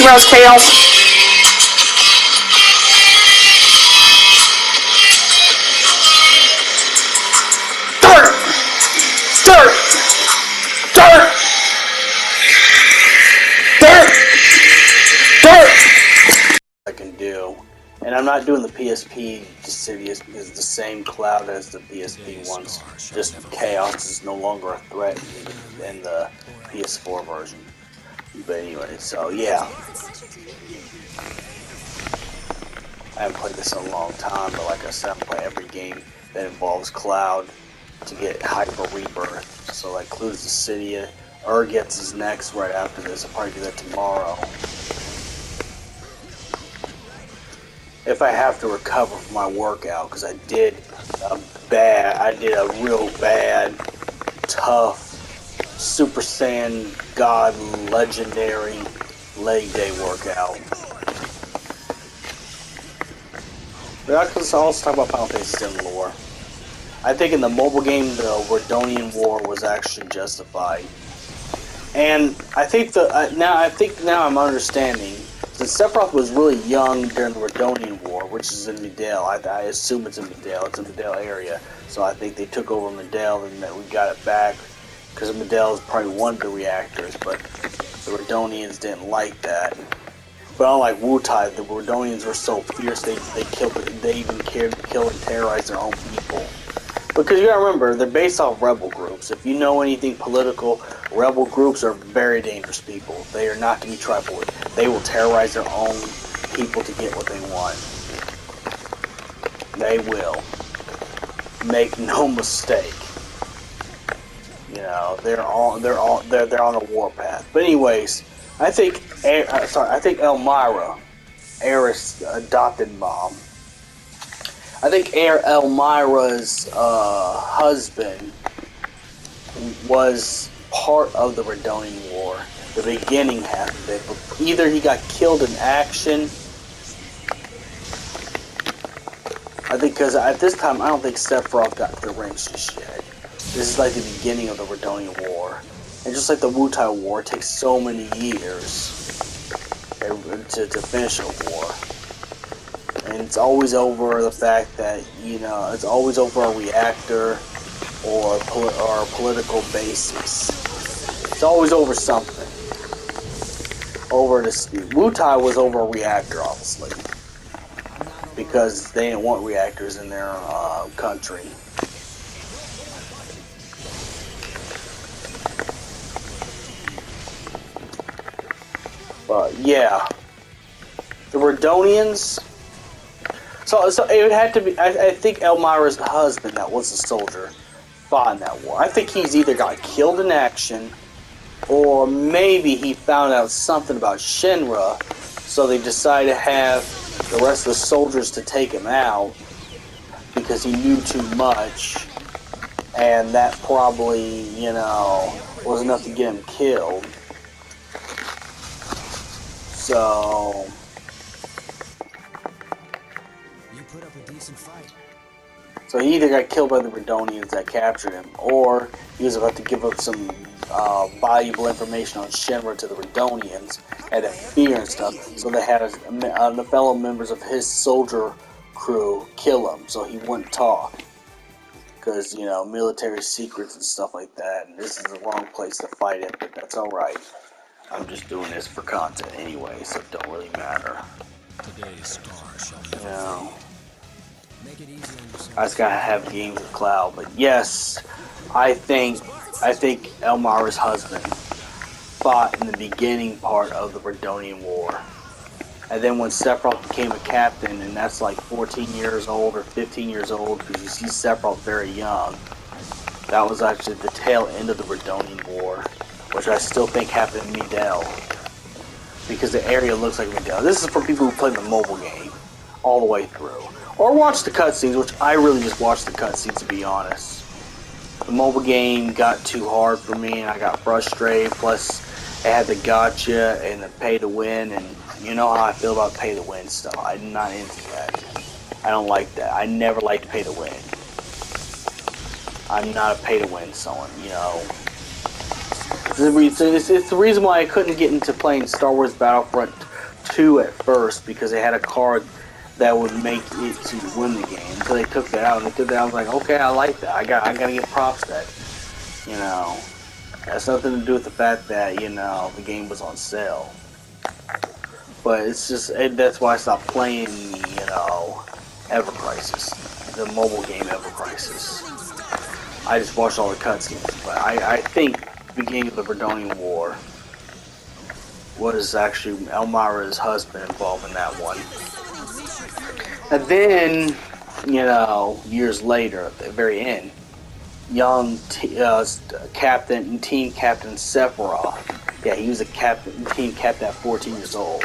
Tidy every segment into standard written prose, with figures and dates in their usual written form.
Chaos, chaos. Dirt, dirt, dirt, dirt, dirt. I can do, and I'm not doing the PSP Dissidia because it's the same cloud as the PSP ones. Just chaos is no longer a threat in the PS4 version. But anyway, so yeah. I haven't played this in a long time, but like I said, I'm playing every game that involves Cloud to get Hyper Rebirth. So that includes Dissidia. Gets his next right after this. I'll probably do that tomorrow. If I have to recover from my workout, because I did a real bad, tough, Super Saiyan God legendary leg day workout. But I can also talk about Final Fantasy VII lore. I think in the mobile game, the Redonian War was actually justified, and I think now I'm understanding. Since Sephiroth was really young during the Redonian War, which is in Midale, I assume it's in Midale. It's in the Midale area, so I think they took over Midale and that we got it back because Midale is probably one of the reactors, but the Redonians didn't like that. But unlike Wutai, the Redonians were so fierce they even cared to kill and terrorize their own people. Because you gotta remember, they're based off rebel groups. If you know anything political, rebel groups are very dangerous people. They are not to be trifled with. They will terrorize their own people to get what they want. They will. Make no mistake. You know, they're on a warpath. But anyways, I think Elmira, Aerith's adopted mom. I think Elmira's husband was part of the Redonian War, the beginning half of it. But either he got killed in action. I think because at this time I don't think Sephiroth got to the range just yet. This is like the beginning of the Redonian War. And just like the Wutai War, it takes so many years to finish a war. And it's always over the fact that, you know, it's always over a reactor or a political basis. It's always over something. Over a dispute. Wutai was over a reactor, obviously. Because they didn't want reactors in their country. But yeah, the Redonians. So it would have to be. I think Elmira's husband, that was a soldier, fought in that war. I think he's either got killed in action, or maybe he found out something about Shinra, so they decided to have the rest of the soldiers to take him out because he knew too much, and that probably, you know, was enough to get him killed. So you put up a decent fight. So he either got killed by the Redonians that captured him, or he was about to give up some valuable information on Shinra to the Redonians, and that fear and stuff. So they had the fellow members of his soldier crew kill him, so he wouldn't talk. Because, you know, military secrets and stuff like that, and this is the wrong place to fight it, but that's alright. I'm just doing this for content anyway, so it don't really matter. Today's star shall You know, make it easy on yourself. I just gotta have games with Cloud, but yes, I think Elmira's husband fought in the beginning part of the Redonian War. And then when Sephiroth became a captain, and that's like 14 years old or 15 years old, because you see Sephiroth very young, that was actually the tail end of the Redonian War, which I still think happened in Midale, because the area looks like Midale. This is for people who play the mobile game all the way through, or watch the cutscenes, which I really just watched the cutscenes, to be honest. The mobile game got too hard for me, and I got frustrated. Plus, it had the gotcha and the pay to win, and you know how I feel about pay to win stuff. I'm not into that. I don't like that. I never liked pay to win. I'm not a pay to win someone, you know. It's the reason why I couldn't get into playing Star Wars Battlefront 2 at first because they had a card that would make it to win the game. Until they took that out, and they took that out, I was like, okay, I like that. I gotta give props to that. You know, it has nothing to do with the fact that, you know, the game was on sale. But it's just, that's why I stopped playing, you know, Ever Crisis, the mobile game Ever Crisis. I just watched all the cutscenes. But I think the beginning of the Verdonian War was actually Elmira's husband involved in that one. And then, you know, years later, at the very end, young team captain Sephiroth. Yeah, he was a team captain at 14 years old.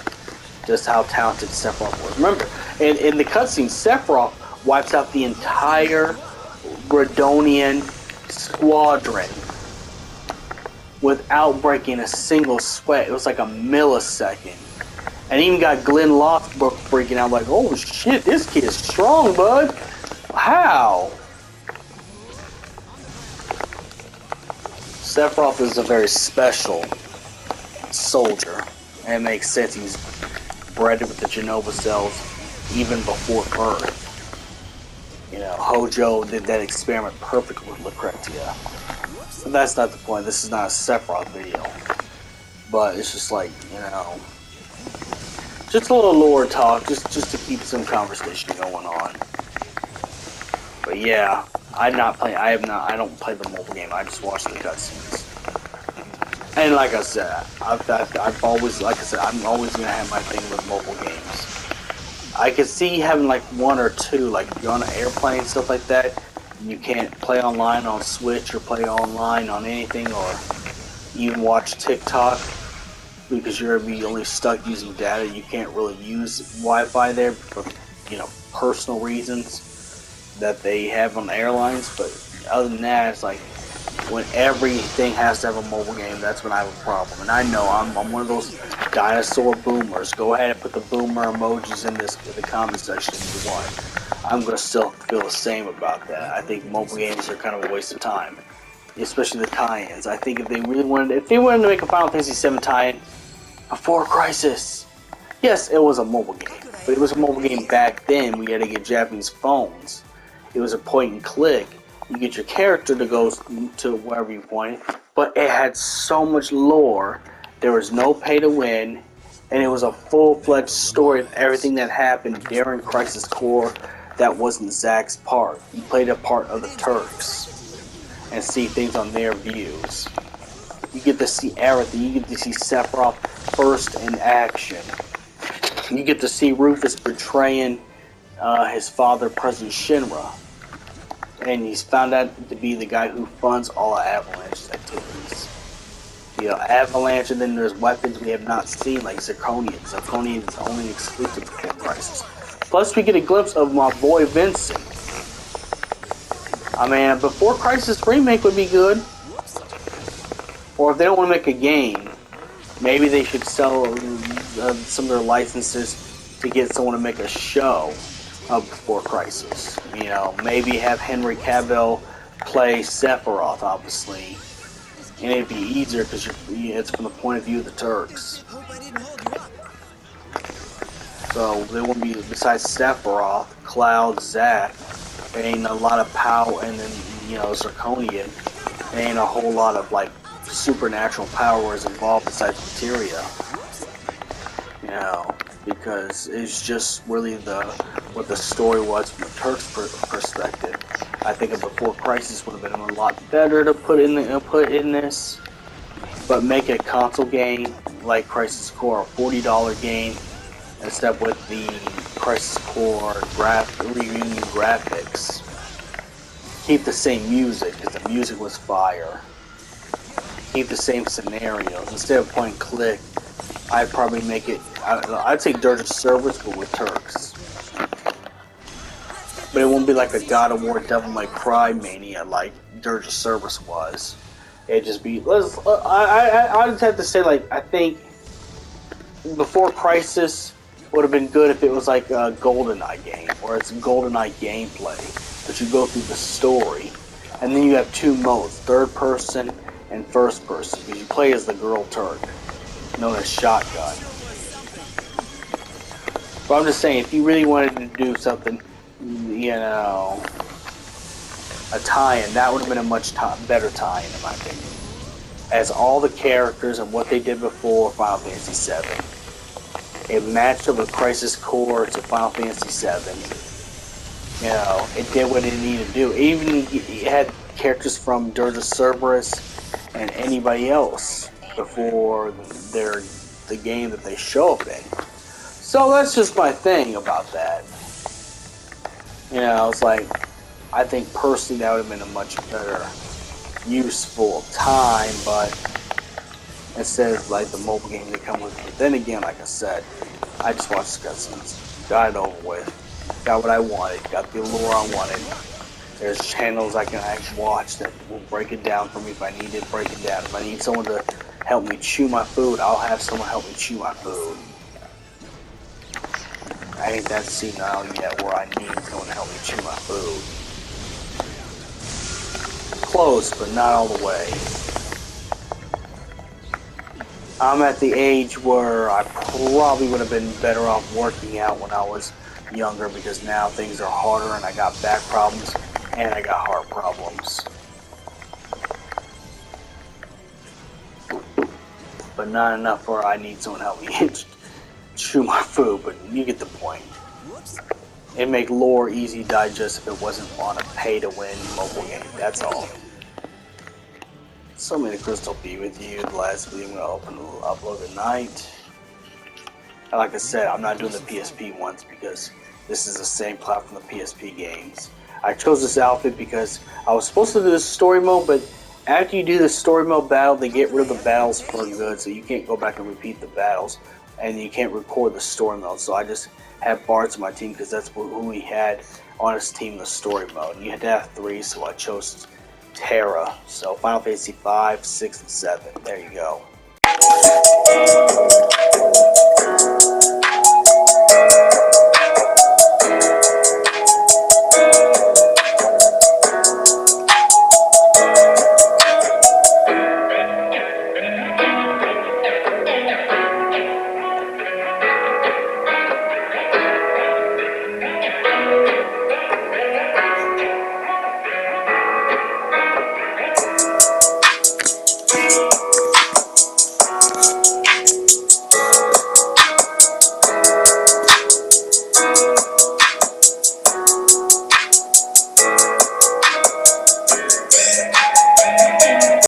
Just how talented Sephiroth was. Remember, in the cutscene, Sephiroth wipes out the entire Redonian squadron without breaking a single sweat. It was like a millisecond. And even got Glenn Lothbrok freaking out like, oh shit, this kid is strong, bud. How? Sephiroth is a very special soldier. And it makes sense he's bred with the Genova cells even before birth. You know, Hojo did that experiment perfectly with Lucretia. But that's not the point. This is not a Sephiroth video. But it's just like, you know, just a little lore talk, just to keep some conversation going on. But yeah, I don't play the mobile game. I just watch the cutscenes. And like I said, I've always, like I said, I'm always gonna have my thing with mobile games. I could see having like 1 or 2, like if you're on an airplane and stuff like that, and you can't play online on Switch or play online on anything, or even watch TikTok because you're gonna be only stuck using data. You can't really use Wi-Fi there for, you know, personal reasons that they have on the airlines. But other than that, it's like when everything has to have a mobile game, that's when I have a problem. And I know I'm one of those dinosaur boomers. Go ahead and put the boomer emojis in the comment section if you want. I'm gonna still feel the same about that. I think mobile games are kind of a waste of time, especially the tie-ins. I think if they wanted to make a Final Fantasy VII tie-in before Crisis, yes, it was a mobile game, but it was a mobile game back then. We had to get Japanese phones. It was a point and click. You get your character to go to wherever you wanted, but it had so much lore. There was no pay to win, and it was a full-fledged story of everything that happened during Crisis Core that wasn't Zack's part. He played a part of the Turks and see things on their views. You get to see everything. You get to see Sephiroth first in action. You get to see Rufus betraying his father, President Shinra. And he's found out to be the guy who funds all of Avalanche's activities. You know, Avalanche, and then there's weapons we have not seen, like Zirconian. Zirconian is only exclusive to Crisis. Plus, we get a glimpse of my boy Vincent. I mean, Before Crisis remake would be good. Or if they don't want to make a game, maybe they should sell some of their licenses to get someone to make a show of Before Crisis. You know, maybe have Henry Cavill play Sephiroth, obviously, and it'd be easier because it's from the point of view of the Turks. So there won't be, besides Sephiroth, Cloud, Zack, there ain't a lot of power, and then, you know, Zirconian, there ain't a whole lot of like supernatural powers involved besides materia. You know, because it's just really what the story was from the Turks' perspective. I think a Before Crisis would have been a lot better to put in this, but make a console game like Crisis Core, a $40 game, instead with the Crisis Core reunion graphics. Keep the same music, because the music was fire. Keep the same scenarios. Instead of point and click, I'd probably make it, I'd say Dirge of Cerberus, but with Turks. But it won't be like a God of War Devil May Cry mania like Dirge of Cerberus was. It'd just be, I just have to say, like, I think Before Crisis would have been good if it was like a GoldenEye game, or it's GoldenEye gameplay, but you go through the story, and then you have 2 modes, third person and first person, because you play as the girl Turk, known as Shotgun. But I'm just saying, if you really wanted to do something, you know, a tie-in, that would have been a much better tie-in, in my opinion. As all the characters and what they did before Final Fantasy VII, it matched up with Crisis Core to Final Fantasy VII. You know, it did what it needed to do. Even it had characters from Dirge of Cerberus and anybody else before the game that they show up in. So that's just my thing about that. You know, it's like, I think personally that would have been a much better useful time, but instead of like the mobile game they come with. But then again, like I said, I just watched cutscenes, got it over with, got what I wanted, got the allure I wanted. There's channels I can actually watch that will break it down for me if I need to break it down. If I need someone to help me chew my food, I'll have someone help me chew my food. I ain't that senile yet where I need someone to help me chew my food. Close, but not all the way. I'm at the age where I probably would have been better off working out when I was younger, because now things are harder and I got back problems and I got heart problems. But not enough where I need someone to help me chew my food, but you get the point. It'd make lore easy to digest if it wasn't on a pay-to-win mobile game, that's all. So may the crystal be with you. The last video I'm going to upload tonight. And like I said, I'm not doing the PSP ones because this is the same platform the PSP games. I chose this outfit because I was supposed to do this story mode, but after you do the story mode battle, they get rid of the battles for good, so you can't go back and repeat the battles, and you can't record the story mode. So I just had Bart's on my team because that's who we had on his team in the story mode. And you had to have 3, so I chose Terra. So Final Fantasy 5, 6, and 7. There you go.